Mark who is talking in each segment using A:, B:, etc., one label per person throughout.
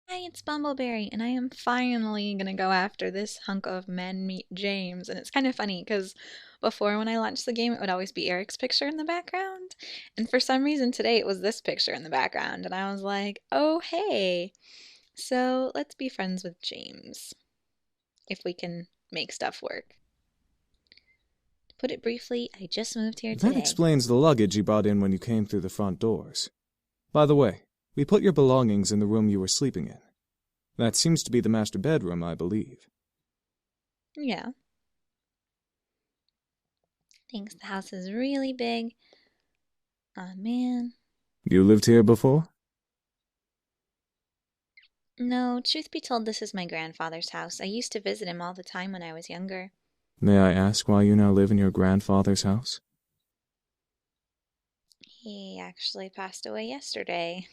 A: Hi, it's Bumbleberry, and I am finally gonna go after this hunk of men meet James. And it's kind of funny because before, when I launched the game, it would always be Eric's picture in the background. And for some reason today it was this picture in the background. And I was like, oh, hey. So let's be friends with James, if we can make stuff work. To put it briefly, I just moved here
B: That
A: today.
B: explains the luggage you brought in when you came through the front doors. By the way, we put your belongings in the room you were sleeping in. That seems to be the master bedroom, I believe.
A: Yeah. Thanks, the house is really big. Aw, man.
B: You lived here before?
A: No, truth be told, this is my grandfather's house. I used to visit him all the time when I was younger.
B: May I ask why you now live in your grandfather's house?
A: He actually passed away yesterday.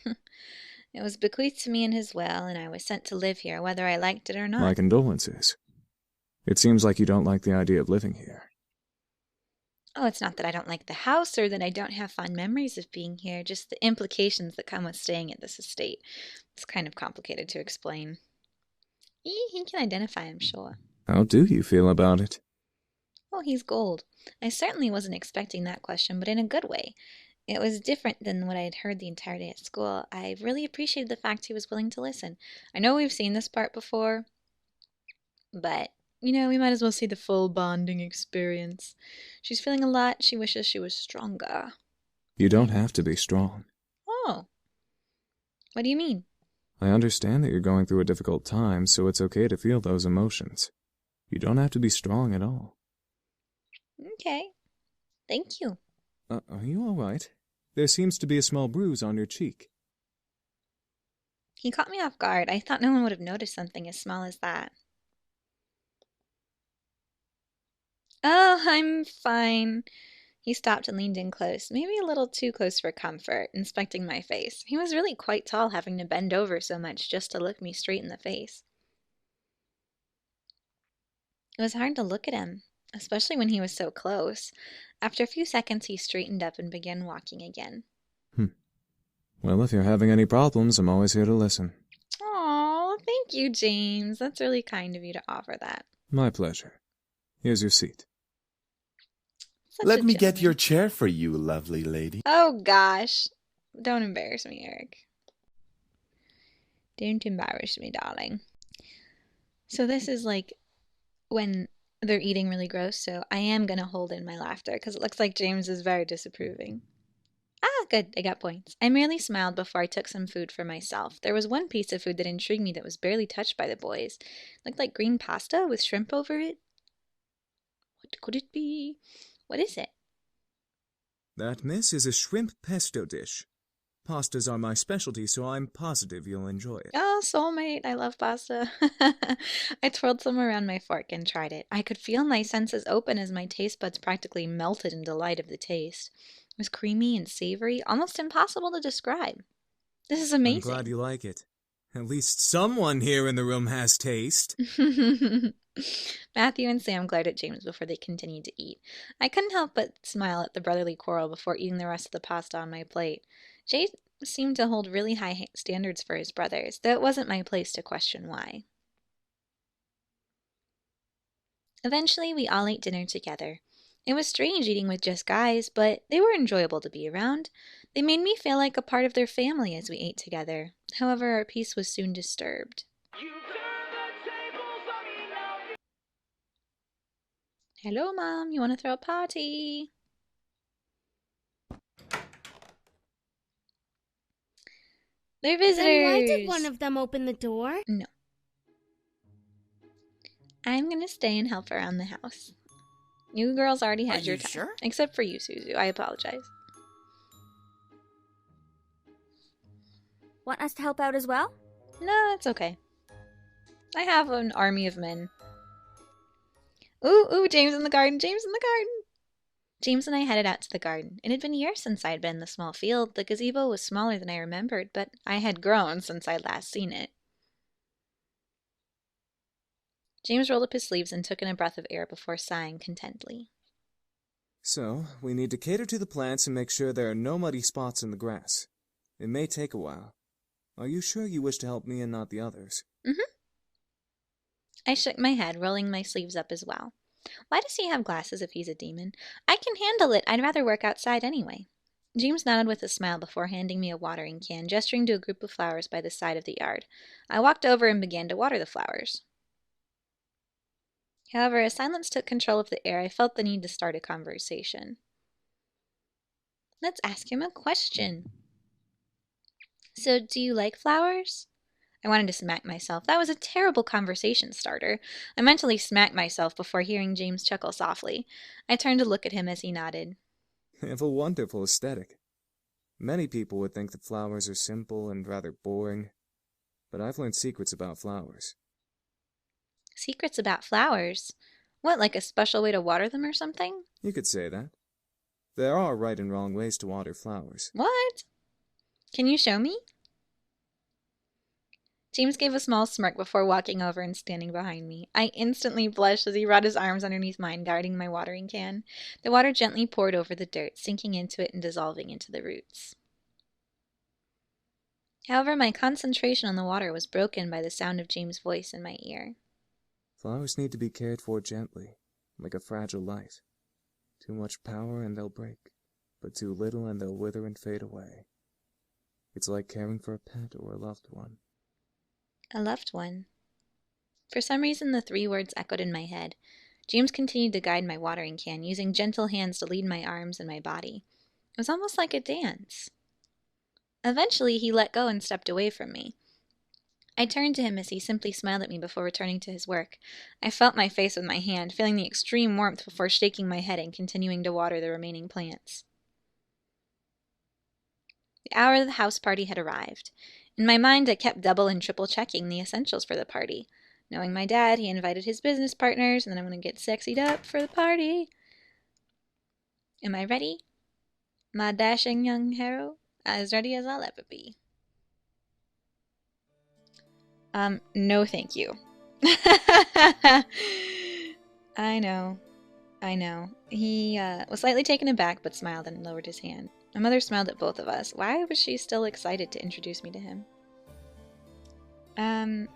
A: It was bequeathed to me in his will, and I was sent to live here, whether I liked it or
B: My
A: not.
B: condolences. It seems like you don't like the idea of living here.
A: Oh, it's not that I don't like the house or that I don't have fond memories of being here, just the implications that come with staying at this estate. It's kind of complicated to explain. He can identify, I'm sure.
B: How do you feel about it?
A: Oh, he's gold. I certainly wasn't expecting that question, but in a good way. It was different than what I had heard the entire day at school. I really appreciated the fact he was willing to listen. I know we've seen this part before, but, we might as well see the full bonding experience. She's feeling a lot. She wishes she was stronger.
B: You don't have to be strong.
A: Oh, what do you mean?
B: I understand that you're going through a difficult time, so it's okay to feel those emotions. You don't have to be strong at all.
A: Okay, thank you.
B: Are you all right? There seems to be a small bruise on your cheek.
A: He caught me off guard. I thought no one would have noticed something as small as that. Oh, I'm fine. He stopped and leaned in close, maybe a little too close for comfort, inspecting my face. He was really quite tall, having to bend over so much just to look me straight in the face. It was hard to look at him, especially when he was so close. After a few seconds, he straightened up and began walking again.
B: Well, if you're having any problems, I'm always here to listen.
A: Oh, thank you, James. That's really kind of you to offer that.
B: My pleasure. Here's your seat.
A: Such
C: Let
A: a
C: me get your
A: gentleman.
C: chair for you, lovely lady.
A: Oh, gosh. Don't embarrass me, Eric. Don't embarrass me, darling. So this is like when they're eating really gross, so I am gonna hold in my laughter because it looks like James is very disapproving. Ah, good, I got points. I merely smiled before I took some food for myself. There was one piece of food that intrigued me that was barely touched by the boys. It looked like green pasta with shrimp over it. What could it be? What is it?
B: That, miss, is a shrimp pesto dish. Pastas are my specialty, so I'm positive you'll enjoy it.
A: Oh, soulmate, I love pasta. I twirled some around my fork and tried it. I could feel my senses open as my taste buds practically melted in delight of the taste. It was creamy and savory, almost impossible to describe. This is
B: I'm glad
A: amazing.
B: you like it. At least someone here in the room has taste.
A: Matthew and Sam glared at James before they continued to eat. I couldn't help but smile at the brotherly quarrel before eating the rest of the pasta on my plate. James seemed to hold really high standards for his brothers, though it wasn't my place to question why. Eventually, we all ate dinner together. It was strange eating with just guys, but they were enjoyable to be around. They made me feel like a part of their family as we ate together. However, our peace was soon disturbed. Hello, Mom. You want to throw a party? They're visitors.
D: Then why did one of them open the door?
A: No. I'm gonna stay and help around the house. You girls already had your time.
C: Sure?
A: Except for you, Suzu. I apologize.
D: Want us to help out as well?
A: No, it's okay. I have an army of men. Ooh, James in the garden, James in the garden! James and I headed out to the garden. It had been years since I had been in the small field. The gazebo was smaller than I remembered, but I had grown since I'd last seen it. James rolled up his sleeves and took in a breath of air before sighing contentedly.
B: So, we need to cater to the plants and make sure there are no muddy spots in the grass. It may take a while. Are you sure you wish to help me and not the others?
A: Mm-hmm. I shook my head, rolling my sleeves up as well. Why does he have glasses if he's a demon? I can handle it. I'd rather work outside anyway. James nodded with a smile before handing me a watering can, gesturing to a group of flowers by the side of the yard. I walked over and began to water the flowers. However, as silence took control of the air, I felt the need to start a conversation. Let's ask him a question. So, do you like flowers? I wanted to smack myself. That was a terrible conversation starter. I mentally smacked myself before hearing James chuckle softly. I turned to look at him as he nodded.
B: They have a wonderful aesthetic. Many people would think that flowers are simple and rather boring, but I've learned secrets about flowers.
A: Secrets about flowers? What, like a special way to water them or something?
B: You could say that. There are right and wrong ways to water flowers.
A: What? Can you show me? James gave a small smirk before walking over and standing behind me. I instantly blushed as he brought his arms underneath mine, guarding my watering can. The water gently poured over the dirt, sinking into it and dissolving into the roots. However, my concentration on the water was broken by the sound of James' voice in my ear.
B: Flowers need to be cared for gently, like a fragile life. Too much power and they'll break, but too little and they'll wither and fade away. It's like caring for a pet or a loved one.
A: A loved one. For some reason, the 3 words echoed in my head. James continued to guide my watering can, using gentle hands to lead my arms and my body. It was almost like a dance. Eventually, he let go and stepped away from me. I turned to him as he simply smiled at me before returning to his work. I felt my face with my hand, feeling the extreme warmth before shaking my head and continuing to water the remaining plants. The hour of the house party had arrived. In my mind, I kept double and triple checking the essentials for the party. Knowing my dad, he invited his business partners, and then I'm going to get sexied up for the party. Am I ready? My dashing young hero? As ready as I'll ever be. No thank you. I know. He was slightly taken aback, but smiled and lowered his hand. My mother smiled at both of us. Why was she still excited to introduce me to him? I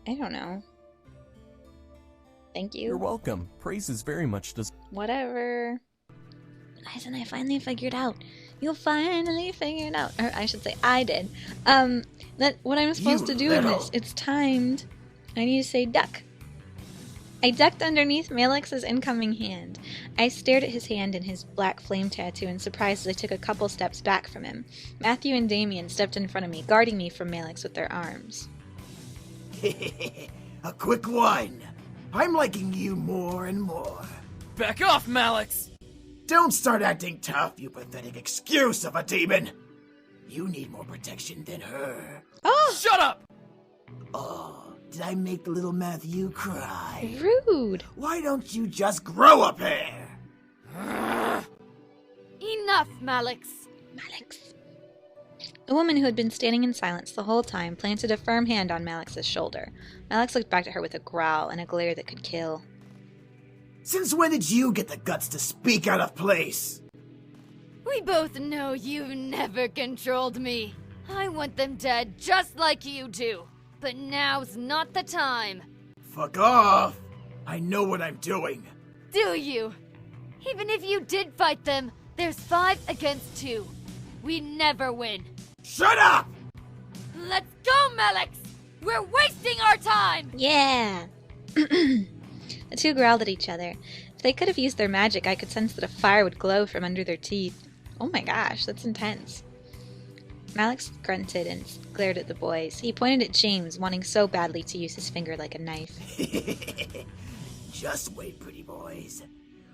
A: don't know. Thank you.
E: You're welcome. Praise is very much
A: Whatever. Eisen, I finally figured out. You finally figured out. Or I should say, I did. That what I'm supposed to do in this. It's timed. I need to say duck. I ducked underneath Malick's incoming hand. I stared at his hand and his black flame tattoo in surprise as I took a couple steps back from him. Matthew and Damien stepped in front of me, guarding me from Malick's with their arms.
F: A quick one. I'm liking you more and more.
E: Back off, Malick!
F: Don't start acting tough, you pathetic excuse of a demon. You need more protection than her.
A: Oh!
E: Shut up!
F: Oh, did I make the little Matthew cry?
A: Rude.
F: Why don't you just grow a pair?
D: Enough, Malick.
A: The woman who had been standing in silence the whole time planted a firm hand on Malick's shoulder. Malick looked back at her with a growl and a glare that could kill.
F: Since when did you get the guts to speak out of place?
G: We both know you've never controlled me. I want them dead just like you do. But now's not the time.
F: Fuck off! I know what I'm doing.
G: Do you? Even if you did fight them, there's 5 against 2. We never win.
F: Shut up!
G: Let's go, Malick! We're wasting our time!
A: Yeah! The two growled at each other. If they could have used their magic, I could sense that a fire would glow from under their teeth. Oh my gosh, that's intense. Malick grunted and glared at the boys. He pointed at James, wanting so badly to use his finger like a knife.
F: Just wait, pretty boys.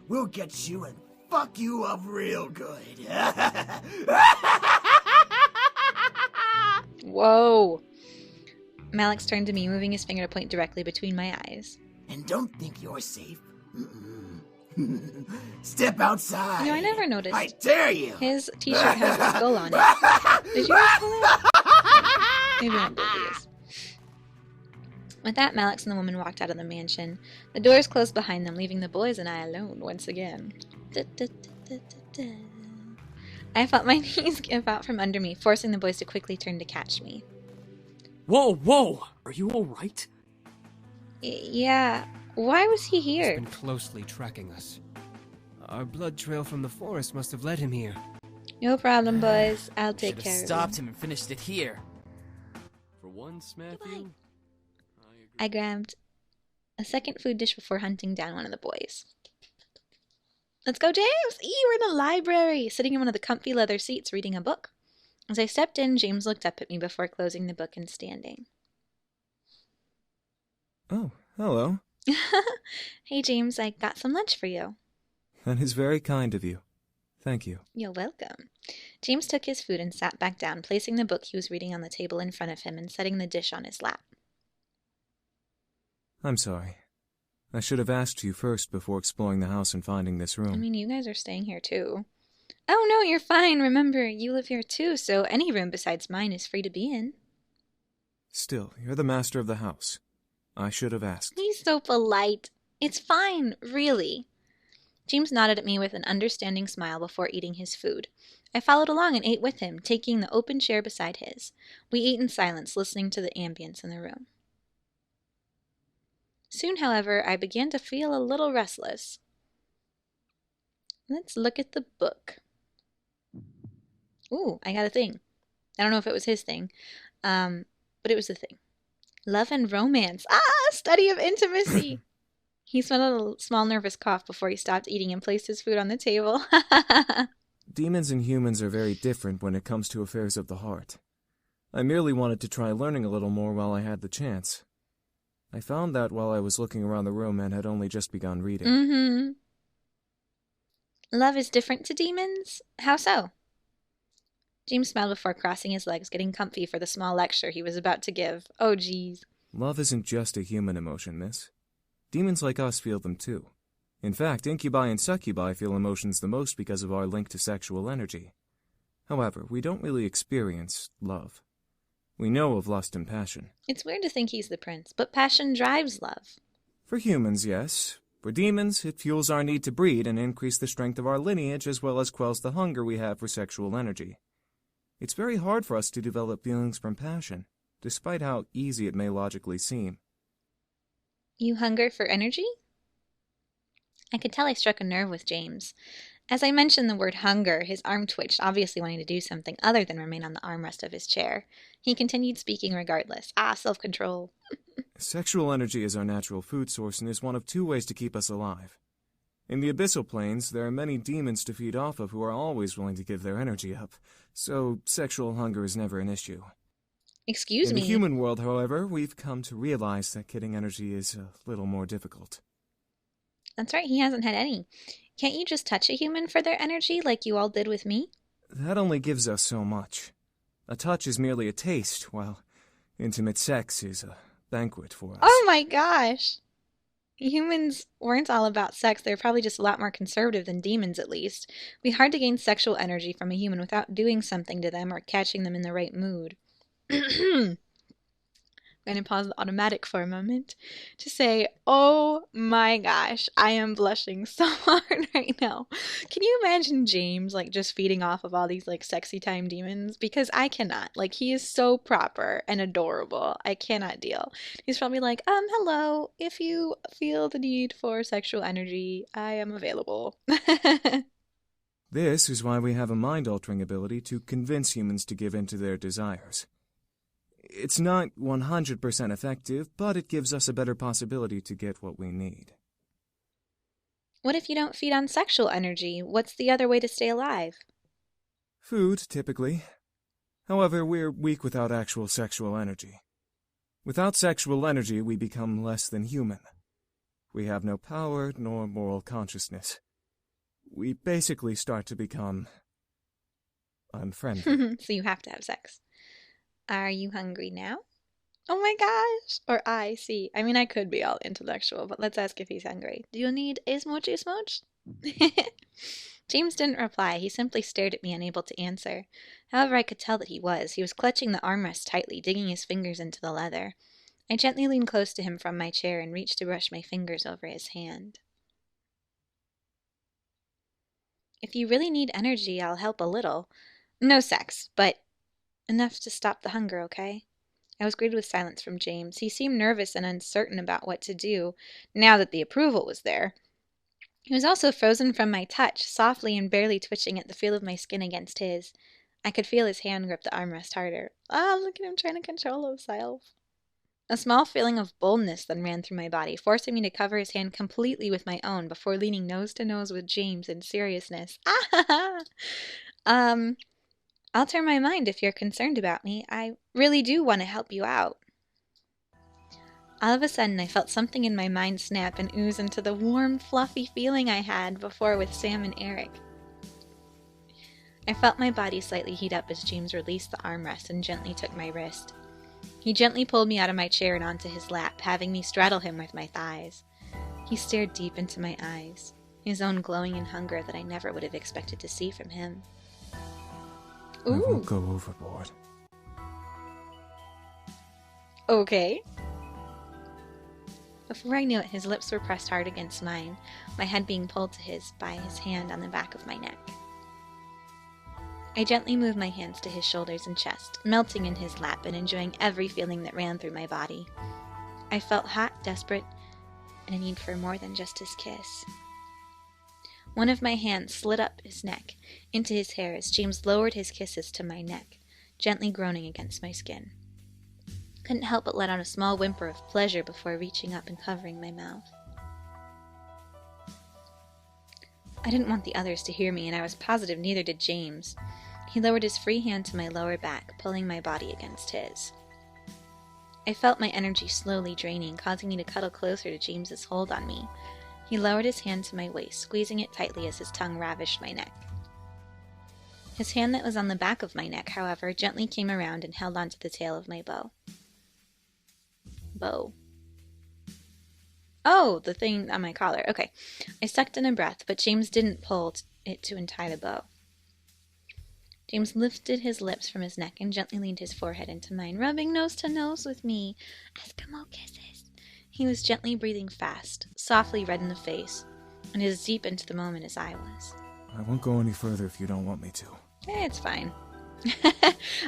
F: We'll get you and fuck you up real good.
A: Whoa! Malick turned to me, moving his finger to point directly between my eyes.
F: And don't think you're safe. Step outside.
A: You know, I never noticed.
F: I dare you.
A: His t-shirt has a skull on it. Did you notice that? Maybe I'm oblivious. With that, Malick and the woman walked out of the mansion. The doors closed behind them, leaving the boys and I alone once again. I felt my knees give out from under me, forcing the boys to quickly turn to catch me.
E: Whoa, whoa! Are you alright?
A: Yeah, why was he here?
H: He's been closely tracking us. Our blood trail from the forest must have led him here.
A: No problem, boys. I'll take
I: Should
A: care
I: have
A: of
I: stopped
A: him.
I: him and finished it here.
E: For once, Matthew,
A: I grabbed a second food dish before hunting down one of the boys. Let's go, James! We're in the library, sitting in one of the comfy leather seats reading a book. As I stepped in, James looked up at me before closing the book and standing.
B: Oh, hello.
A: Hey, James, I got some lunch for you.
B: That is very kind of you. Thank you.
A: You're welcome. James took his food and sat back down, placing the book he was reading on the table in front of him and setting the dish on his lap.
B: I'm sorry. I should have asked you first before exploring the house and finding this room.
A: I mean, you guys are staying here too. Oh, no, you're fine. Remember, you live here too, so any room besides mine is free to be in.
B: Still, you're the master of the house. I should have asked.
A: He's so polite. It's fine, really. James nodded at me with an understanding smile before eating his food. I followed along and ate with him, taking the open chair beside his. We ate in silence, listening to the ambience in the room. Soon, however, I began to feel a little restless. Let's look at the book. Ooh, I got a thing. I don't know if it was his thing, but it was the thing. Love and romance. Study of intimacy. He smelled a small nervous cough before he stopped eating and placed his food on the table.
B: Demons and humans are very different when it comes to affairs of the heart. I merely wanted to try learning a little more while I had the chance. I found that while I was looking around the room and had only just begun reading.
A: Mm-hmm. Love is different to demons? How so? James smiled before crossing his legs, getting comfy for the small lecture he was about to give. Oh, geez.
B: Love isn't just a human emotion, miss. Demons like us feel them too. In fact, incubi and succubi feel emotions the most because of our link to sexual energy. However, we don't really experience love. We know of lust and passion.
A: It's weird to think he's the prince, but passion drives love.
B: For humans, yes. For demons, it fuels our need to breed and increase the strength of our lineage as well as quells the hunger we have for sexual energy. It's very hard for us to develop feelings from passion, despite how easy it may logically seem.
A: You hunger for energy? I could tell I struck a nerve with James. As I mentioned the word hunger, his arm twitched, obviously wanting to do something other than remain on the armrest of his chair. He continued speaking regardless. Self-control.
B: Sexual energy is our natural food source and is one of two ways to keep us alive. In the abyssal planes, there are many demons to feed off of who are always willing to give their energy up, so sexual hunger is never an issue.
A: Excuse me?
B: In the human world, however, we've come to realize that getting energy is a little more difficult.
A: That's right, he hasn't had any. Can't you just touch a human for their energy like you all did with me?
B: That only gives us so much. A touch is merely a taste, while intimate sex is a banquet for us.
A: Oh my gosh! Humans weren't all about sex. They're probably just a lot more conservative than demons, at least. It'd be hard to gain sexual energy from a human without doing something to them or catching them in the right mood. I'm going to pause the automatic for a moment to say, oh my gosh, I am blushing so hard right now. Can you imagine James, just feeding off of all these, sexy time demons? Because I cannot. He is so proper and adorable. I cannot deal. He's probably like, hello, if you feel the need for sexual energy, I am available.
B: This is why we have a mind-altering ability to convince humans to give in to their desires. It's not 100% effective, but it gives us a better possibility to get what we need.
A: What if you don't feed on sexual energy? What's the other way to stay alive?
B: Food, typically. However, we're weak without actual sexual energy. Without sexual energy, we become less than human. We have no power nor moral consciousness. We basically start to become unfriendly.
A: So you have to have sex. Are you hungry now? Oh my gosh! Or I see. I mean, I could be all intellectual, but let's ask if he's hungry. Do you need a smoochy smooch? James didn't reply. He simply stared at me, unable to answer. However, I could tell that he was. He was clutching the armrest tightly, digging his fingers into the leather. I gently leaned close to him from my chair and reached to brush my fingers over his hand. If you really need energy, I'll help a little. No sex, but enough to stop the hunger, okay? I was greeted with silence from James. He seemed nervous and uncertain about what to do, now that the approval was there. He was also frozen from my touch, softly and barely twitching at the feel of my skin against his. I could feel his hand grip the armrest harder. Look at him trying to control himself. A small feeling of boldness then ran through my body, forcing me to cover his hand completely with my own before leaning nose to nose with James in seriousness. Alter my mind if you're concerned about me. I really do want to help you out. All of a sudden, I felt something in my mind snap and ooze into the warm, fluffy feeling I had before with Sam and Eric. I felt my body slightly heat up as James released the armrest and gently took my wrist. He gently pulled me out of my chair and onto his lap, having me straddle him with my thighs. He stared deep into my eyes, his own glowing in hunger that I never would have expected to see from him.
B: I won't go overboard.
A: Okay. Before I knew it, his lips were pressed hard against mine, my head being pulled to his by his hand on the back of my neck. I gently moved my hands to his shoulders and chest, melting in his lap and enjoying every feeling that ran through my body. I felt hot, desperate, and a need for more than just his kiss. One of my hands slid up his neck, into his hair as James lowered his kisses to my neck, gently groaning against my skin. Couldn't help but let out a small whimper of pleasure before reaching up and covering my mouth. I didn't want the others to hear me, and I was positive neither did James. He lowered his free hand to my lower back, pulling my body against his. I felt my energy slowly draining, causing me to cuddle closer to James's hold on me. He lowered his hand to my waist, squeezing it tightly as his tongue ravished my neck. His hand that was on the back of my neck, however, gently came around and held onto the tail of my bow. Bow. Oh, the thing on my collar. Okay. I sucked in a breath, but James didn't pull it to untie the bow. James lifted his lips from his neck and gently leaned his forehead into mine, rubbing nose to nose with me. Eskimo kisses. He was gently breathing fast, softly red in the face, and as deep into the moment as I was.
B: I won't go any further if you don't want me to.
A: It's fine.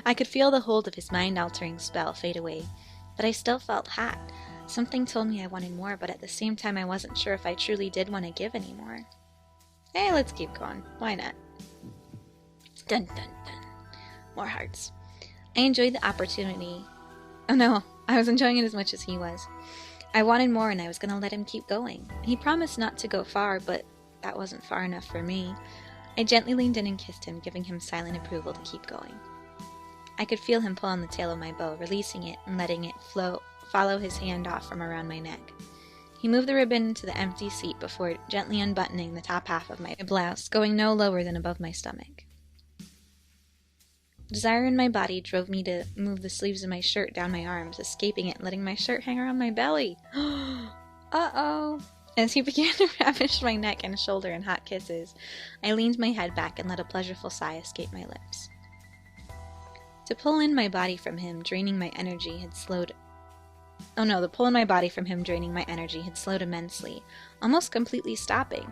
A: I could feel the hold of his mind-altering spell fade away, but I still felt hot. Something told me I wanted more, but at the same time I wasn't sure if I truly did want to give any more. Hey, let's keep going. Why not? Dun dun dun. More hearts. I enjoyed the opportunity. Oh no, I was enjoying it as much as he was. I wanted more and I was going to let him keep going. He promised not to go far, but that wasn't far enough for me. I gently leaned in and kissed him, giving him silent approval to keep going. I could feel him pull on the tail of my bow, releasing it and letting it follow his hand off from around my neck. He moved the ribbon into the empty seat before gently unbuttoning the top half of my blouse, going no lower than above my stomach. Desire in my body drove me to move the sleeves of my shirt down my arms, escaping it and letting my shirt hang around my belly. Uh-oh. As he began to ravish my neck and shoulder in hot kisses, I leaned my head back and let a pleasureful sigh escape my lips. To pull in my body from him, draining my energy had slowed... Oh no, the pull in my body from him draining my energy had slowed immensely, almost completely stopping.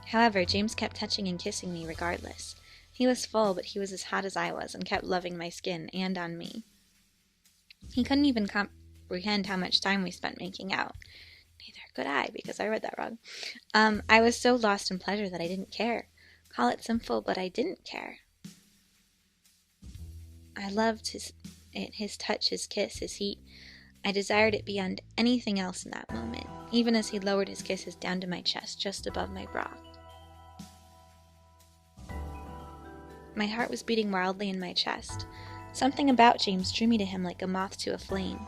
A: However, James kept touching and kissing me regardless. He was full, but he was as hot as I was, and kept loving my skin and on me. He couldn't even comprehend how much time we spent making out. Neither could I, because I read that wrong. I was so lost in pleasure that I didn't care. Call it sinful, but I didn't care. I loved his touch, his kiss, his heat. I desired it beyond anything else in that moment, even as he lowered his kisses down to my chest, just above my bra. My heart was beating wildly in my chest. Something about James drew me to him like a moth to a flame.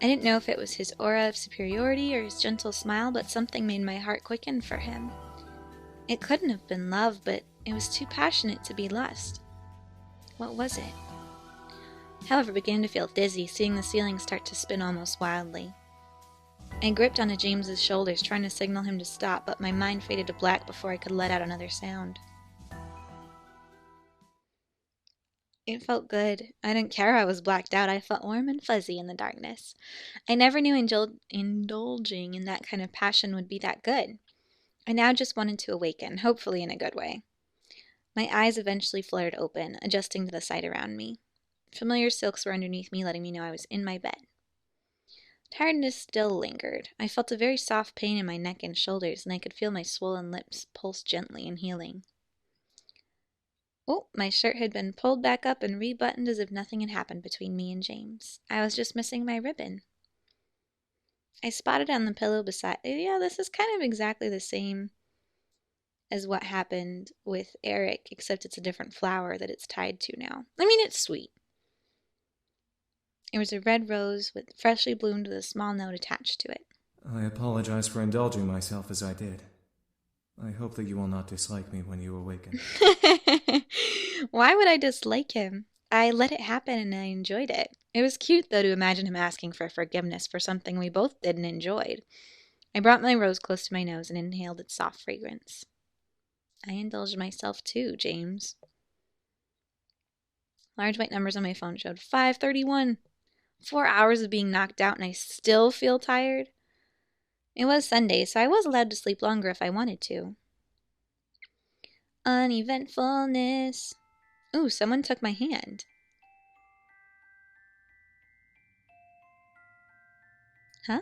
A: I didn't know if it was his aura of superiority or his gentle smile, but something made my heart quicken for him. It couldn't have been love, but it was too passionate to be lust. What was it? However, I began to feel dizzy, seeing the ceiling start to spin almost wildly. I gripped onto James's shoulders, trying to signal him to stop, but my mind faded to black before I could let out another sound. It felt good. I didn't care I was blacked out. I felt warm and fuzzy in the darkness. I never knew indulging in that kind of passion would be that good. I now just wanted to awaken, hopefully in a good way. My eyes eventually fluttered open, adjusting to the sight around me. Familiar silks were underneath me, letting me know I was in my bed. Tiredness still lingered. I felt a very soft pain in my neck and shoulders, and I could feel my swollen lips pulse gently and healing. Oh, my shirt had been pulled back up and rebuttoned as if nothing had happened between me and James. I was just missing my ribbon. I spotted on the pillow beside... Yeah, this is kind of exactly the same as what happened with Eric, except it's a different flower that it's tied to now. I mean, it's sweet. It was a red rose with freshly bloomed with a small note attached to it.
B: I apologize for indulging myself as I did. I hope that you will not dislike me when you awaken.
A: Why would I dislike him? I let it happen and I enjoyed it. It was cute, though, to imagine him asking for forgiveness for something we both did and enjoyed. I brought my rose close to my nose and inhaled its soft fragrance. I indulged myself too, James. Large white numbers on my phone showed 5:31. 4 hours of being knocked out and I still feel tired. It was Sunday, so I was allowed to sleep longer if I wanted to. Uneventfulness. Ooh, someone took my hand. Huh?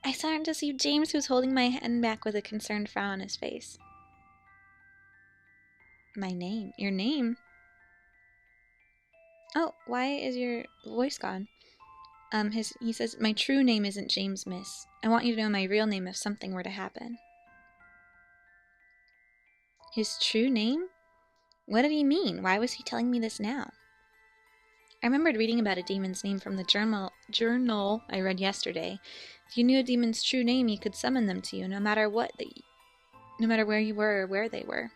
A: I started to see James, who's holding my hand back with a concerned frown on his face. My name? Your name? Oh, why is your voice gone? He says, my true name isn't James, miss. I want you to know my real name if something were to happen. His true name? What did he mean? Why was he telling me this now? I remembered reading about a demon's name from the journal I read yesterday. If you knew a demon's true name, you could summon them to you, no matter where you were or where they were.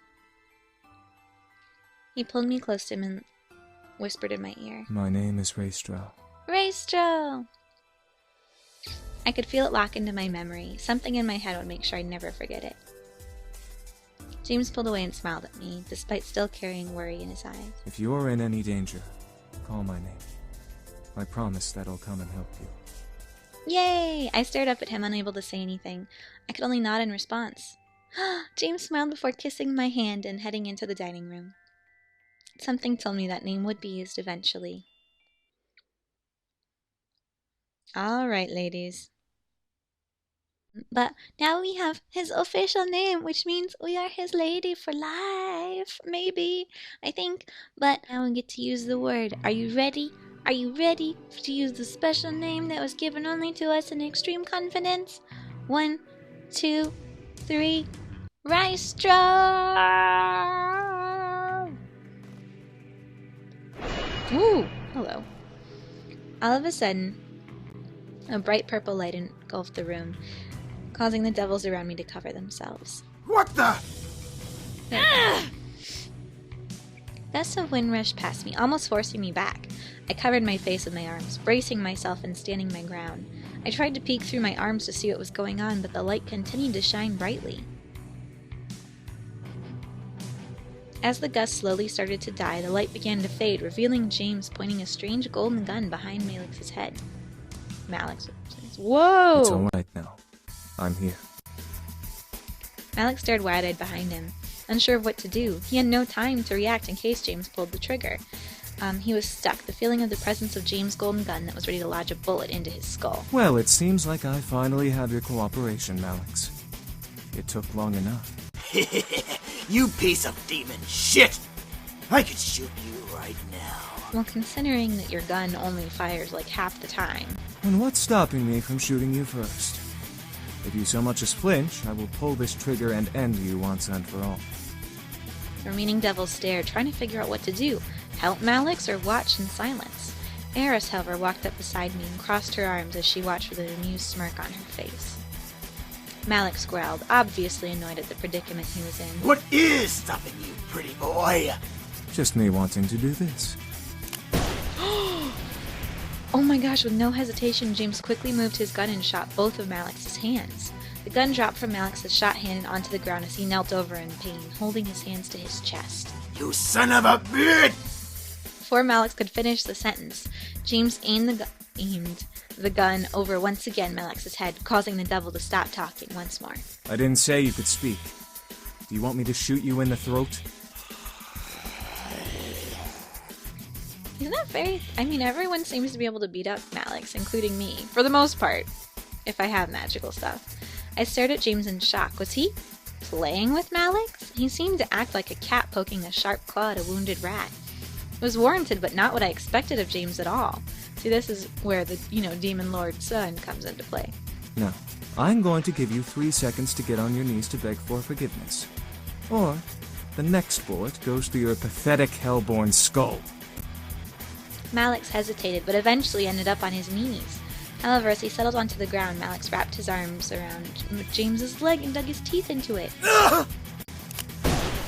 A: He pulled me close to him and whispered in my ear.
B: My name is Raestro.
A: Raestro! I could feel it lock into my memory. Something in my head would make sure I'd never forget it. James pulled away and smiled at me, despite still carrying worry in his eyes.
B: If you are in any danger, call my name. I promise that I'll come and help you.
A: Yay! I stared up at him, unable to say anything. I could only nod in response. James smiled before kissing my hand and heading into the dining room. Something told me that name would be used eventually. All right, ladies. But now we have his official name, which means we are his lady for life. Maybe, I think. But now we get to use the word. Are you ready? Are you ready to use the special name that was given only to us in extreme confidence? 1, 2, 3. Raestro! Ooh, hello. All of a sudden, a bright purple light engulfed the room, causing the devils around me to cover themselves.
F: What the?
A: Gusts of wind rushed past me, almost forcing me back. I covered my face with my arms, bracing myself and standing my ground. I tried to peek through my arms to see what was going on, but the light continued to shine brightly. As the gusts slowly started to die, the light began to fade, revealing James pointing a strange golden gun behind Malick's head. Malick says, "Whoa!"
B: It's alright now. I'm here.
A: Malick stared wide-eyed behind him, unsure of what to do. He had no time to react in case James pulled the trigger. He was stuck, the feeling of the presence of James' golden gun that was ready to lodge a bullet into his skull.
B: Well, it seems like I finally have your cooperation, Malick. It took long enough.
F: You piece of demon shit! I could shoot you right now.
A: Well, considering that your gun only fires like half the time.
B: And what's stopping me from shooting you first? If you so much as flinch, I will pull this trigger and end you once and for all.
A: The remaining devils stared, trying to figure out what to do. Help Malick or watch in silence. Eris, however, walked up beside me and crossed her arms as she watched with an amused smirk on her face. Malick growled, obviously annoyed at the predicament he was in.
F: What is stopping you, pretty boy?
B: Just me wanting to do this.
A: Oh my gosh, with no hesitation, James quickly moved his gun and shot both of Malick's hands. The gun dropped from Malick's shot hand and onto the ground as he knelt over in pain, holding his hands to his chest.
F: You son of a bitch!
A: before Malick could finish the sentence, James aimed the gun over once again Malick's head, causing the devil to stop talking once more.
B: I didn't say you could speak. Do you want me to shoot you in the throat?
A: Isn't that very... I mean, everyone seems to be able to beat up Malick, including me, for the most part, if I have magical stuff. I stared at James in shock. Was he playing with Malick? He seemed to act like a cat poking a sharp claw at a wounded rat. It was warranted, but not what I expected of James at all. See, this is where the, Demon Lord's son comes into play.
B: No. I'm going to give you 3 seconds to get on your knees to beg for forgiveness. Or, the next bullet goes through your pathetic hellborn skull.
A: Malick hesitated, but eventually ended up on his knees. However, as he settled onto the ground, Malick wrapped his arms around James's leg and dug his teeth into it.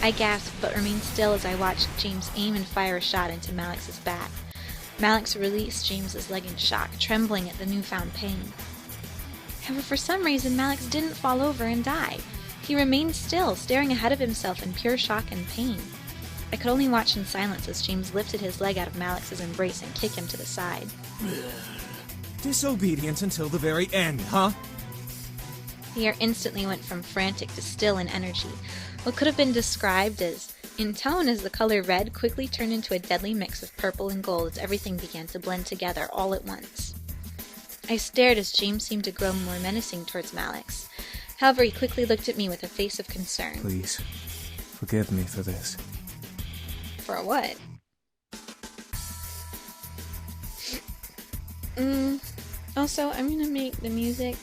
A: I gasped, but remained still as I watched James aim and fire a shot into Malick's back. Malick released James's leg in shock, trembling at the newfound pain. However, for some reason, Malick didn't fall over and die. He remained still, staring ahead of himself in pure shock and pain. I could only watch in silence as James lifted his leg out of Malick's embrace and kicked him to the side.
B: Disobedient until the very end, huh?
A: The air instantly went from frantic to still in energy. What could have been described as in tone as the color red quickly turned into a deadly mix of purple and gold as everything began to blend together all at once. I stared as James seemed to grow more menacing towards Malick. However, he quickly looked at me with a face of concern.
B: Please, forgive me for this.
A: For what? Also, I'm gonna make the music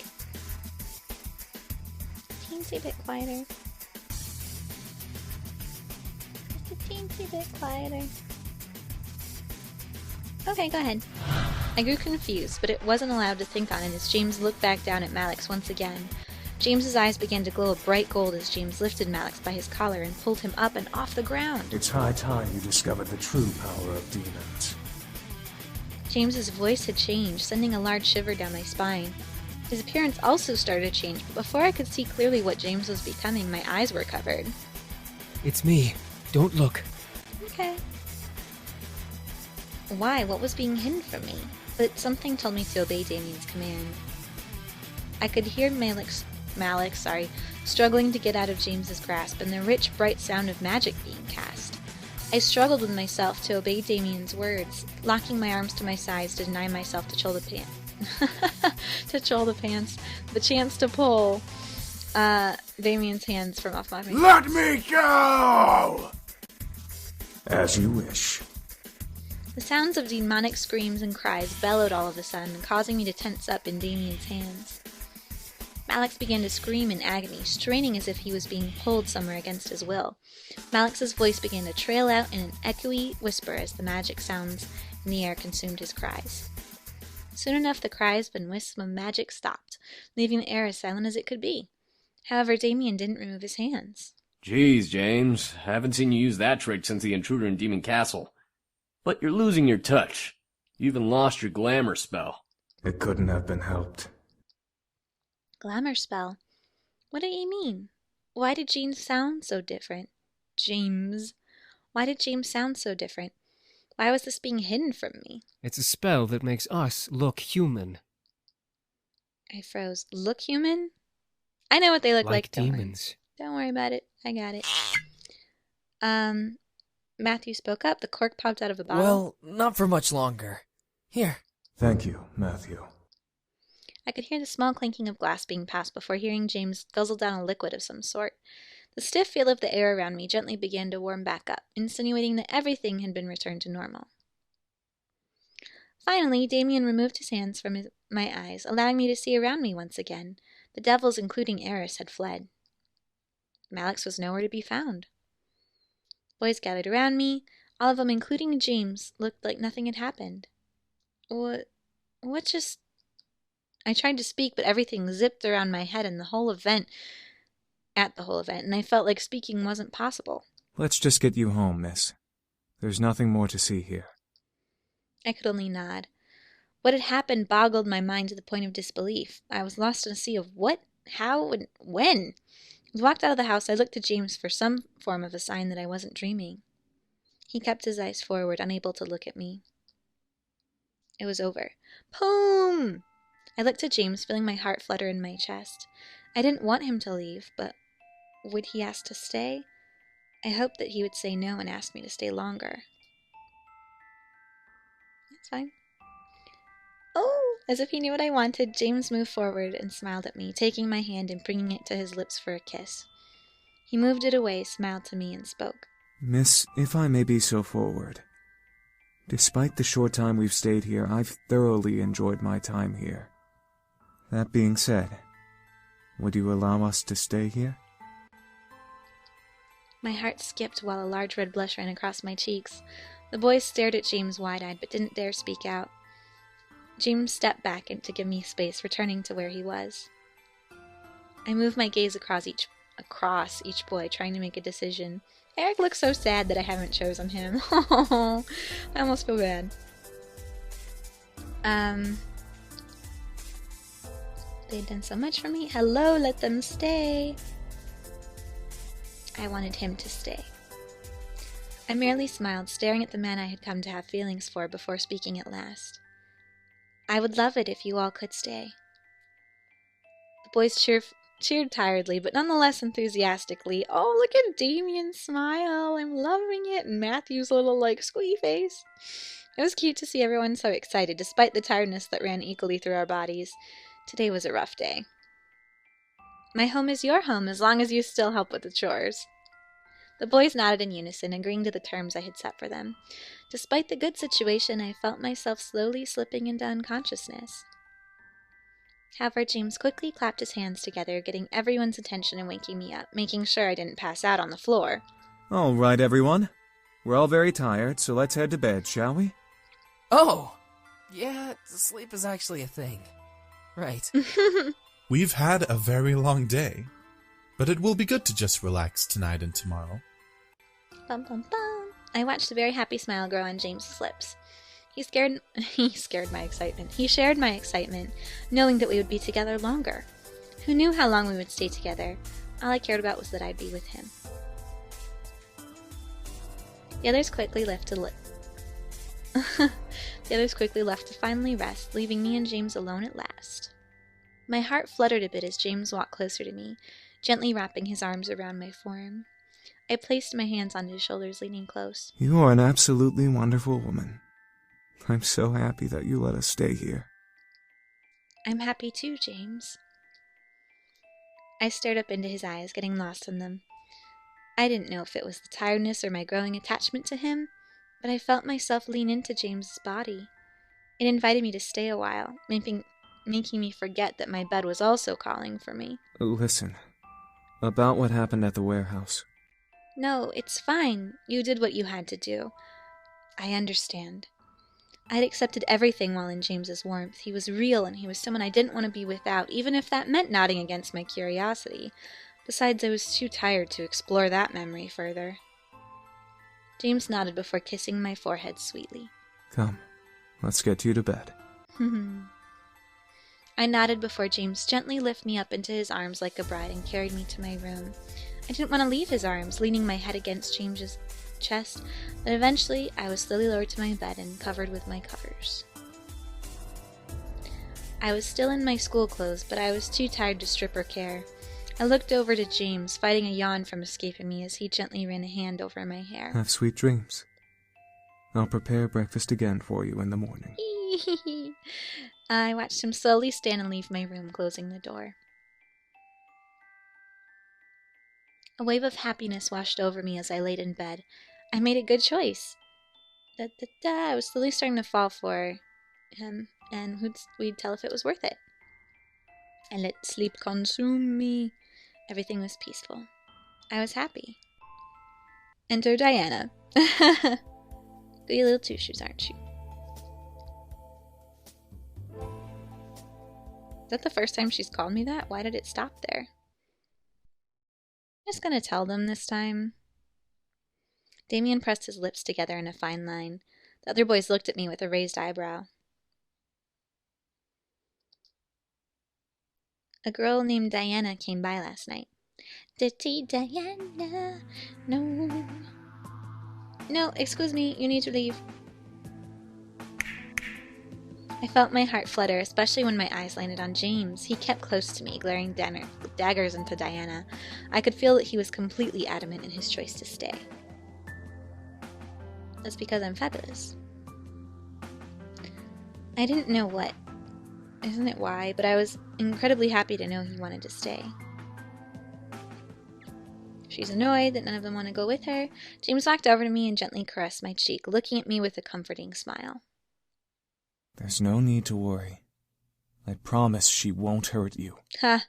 A: a teensy bit quieter. Just a teensy bit quieter. Okay, go ahead. I grew confused, but it wasn't allowed to think on it as James looked back down at Malick once again. James's eyes began to glow a bright gold as James lifted Malick by his collar and pulled him up and off the ground.
I: It's high time you discovered the true power of demons.
A: James's voice had changed, sending a large shiver down my spine. His appearance also started to change, but before I could see clearly what James was becoming, my eyes were covered.
H: It's me. Don't look.
A: Okay. Why? What was being hidden from me? But something told me to obey Damien's command. I could hear Malick, struggling to get out of James's grasp and the rich, bright sound of magic being cast. I struggled with myself to obey Damien's words, locking my arms to my sides to deny myself the chance to pull Damien's hands from off my fingers.
F: Let me go!
I: As you wish.
A: The sounds of demonic screams and cries bellowed all of a sudden, causing me to tense up in Damien's hands. Malick began to scream in agony, straining as if he was being pulled somewhere against his will. Malick's voice began to trail out in an echoey whisper as the magic sounds in the air consumed his cries. Soon enough, the cries and wisps of magic stopped, leaving the air as silent as it could be. However, Damien didn't remove his hands.
E: Jeez, James. Haven't seen you use that trick since the intruder in Demon Castle. But you're losing your touch. You even lost your glamour spell.
I: It couldn't have been helped.
A: Glamour spell? What do you mean? Why did James sound so different? James? Why did James sound so different? Why was this being hidden from me?
H: It's a spell that makes us look human.
A: I froze. Look human? I know what they look like.
H: Demons.
A: Don't worry about it. I got it. Matthew spoke up. The cork popped out of the bottle.
J: Well, not for much longer. Here.
I: Thank you, Matthew.
A: I could hear the small clinking of glass being passed before hearing James guzzle down a liquid of some sort. The stiff feel of the air around me gently began to warm back up, insinuating that everything had been returned to normal. Finally, Damien removed his hands from my eyes, allowing me to see around me once again. The devils, including Eris, had fled. Malick was nowhere to be found. Boys gathered around me. All of them, including James, looked like nothing had happened. What just... I tried to speak, but everything zipped around my head and the whole event, and I felt like speaking wasn't possible.
B: Let's just get you home, miss. There's nothing more to see here.
A: I could only nod. What had happened boggled my mind to the point of disbelief. I was lost in a sea of what, how, and when. As I walked out of the house, I looked to James for some form of a sign that I wasn't dreaming. He kept his eyes forward, unable to look at me. It was over. Boom! I looked at James, feeling my heart flutter in my chest. I didn't want him to leave, but would he ask to stay? I hoped that he would say no and ask me to stay longer. It's fine. Oh, as if he knew what I wanted, James moved forward and smiled at me, taking my hand and bringing it to his lips for a kiss. He moved it away, smiled to me, and spoke.
B: Miss, if I may be so forward, despite the short time we've stayed here, I've thoroughly enjoyed my time here. That being said, would you allow us to stay here?
A: My heart skipped while a large red blush ran across my cheeks. The boys stared at James wide-eyed, but didn't dare speak out. James stepped back to give me space, returning to where he was. I moved my gaze across each boy, trying to make a decision. Eric looks so sad that I haven't chosen him. Oh, I almost feel bad. They've done so much for me. Hello, let them stay. I wanted him to stay. I merely smiled, staring at the man I had come to have feelings for before speaking at last. I would love it if you all could stay. The boys cheered tiredly, but nonetheless enthusiastically. Oh, look at Damien's smile. I'm loving it. And Matthew's little, squee face. It was cute to see everyone so excited, despite the tiredness that ran equally through our bodies. Today was a rough day. My home is your home, as long as you still help with the chores. The boys nodded in unison, agreeing to the terms I had set for them. Despite the good situation, I felt myself slowly slipping into unconsciousness. However, James quickly clapped his hands together, getting everyone's attention and waking me up, making sure I didn't pass out on the floor.
B: All right, everyone. We're all very tired, so let's head to bed, shall we?
J: Oh! Yeah, sleep is actually a thing. Right.
C: We've had a very long day, but it will be good to just relax tonight and tomorrow.
A: Bum, bum, bum. I watched a very happy smile grow on James's lips. He shared my excitement, knowing that we would be together longer. Who knew how long we would stay together? All I cared about was that I'd be with him. The others quickly left to finally rest, leaving me and James alone at last. My heart fluttered a bit as James walked closer to me, gently wrapping his arms around my form. I placed my hands on his shoulders, leaning close.
B: You are an absolutely wonderful woman. I'm so happy that you let us stay here.
A: I'm happy too, James. I stared up into his eyes, getting lost in them. I didn't know if it was the tiredness or my growing attachment to him, but I felt myself lean into James's body. It invited me to stay a while, making me forget that my bed was also calling for me.
B: Listen, about what happened at the warehouse.
A: No, it's fine. You did what you had to do. I understand. I'd accepted everything while in James's warmth. He was real, and he was someone I didn't want to be without, even if that meant nodding against my curiosity. Besides, I was too tired to explore that memory further. James nodded before kissing my forehead sweetly.
B: Come, let's get you to bed.
A: I nodded before James gently lifted me up into his arms like a bride and carried me to my room. I didn't want to leave his arms, leaning my head against James's chest, but eventually I was slowly lowered to my bed and covered with my covers. I was still in my school clothes, but I was too tired to strip or care. I looked over to James, fighting a yawn from escaping me as he gently ran a hand over my hair.
B: Have sweet dreams. I'll prepare breakfast again for you in the morning.
A: I watched him slowly stand and leave my room, closing the door. A wave of happiness washed over me as I laid in bed. I made a good choice. I was slowly starting to fall for him, and we'd tell if it was worth it. I let sleep consume me. Everything was peaceful. I was happy. Enter Diana. Goody little two-shoes, aren't you? Is that the first time she's called me that? Why did it stop there? I'm just gonna tell them this time. Damien pressed his lips together in a fine line. The other boys looked at me with a raised eyebrow. A girl named Diana came by last night. Dirty Diana, no. No, excuse me, you need to leave. I felt my heart flutter, especially when my eyes landed on James. He kept close to me, glaring daggers into Diana. I could feel that he was completely adamant in his choice to stay. That's because I'm fabulous. I didn't know what, isn't it why, but I was incredibly happy to know he wanted to stay. She's annoyed that none of them want to go with her. James walked over to me and gently caressed my cheek, looking at me with a comforting smile.
B: There's no need to worry. I promise she won't hurt you.
A: Ha!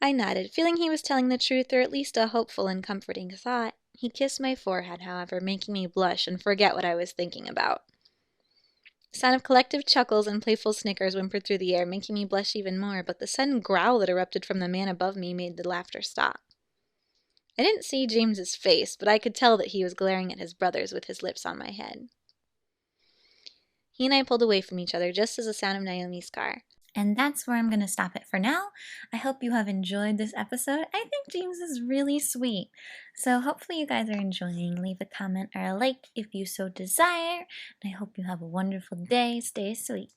A: I nodded, feeling he was telling the truth, or at least a hopeful and comforting thought. He kissed my forehead, however, making me blush and forget what I was thinking about. The sound of collective chuckles and playful snickers whimpered through the air, making me blush even more, but the sudden growl that erupted from the man above me made the laughter stop. I didn't see James's face, but I could tell that he was glaring at his brothers with his lips on my head. He and I pulled away from each other just as the sound of Naomi's car. And that's where I'm going to stop it for now. I hope you have enjoyed this episode. I think James is really sweet. So hopefully you guys are enjoying. Leave a comment or a like if you so desire. And I hope you have a wonderful day. Stay sweet.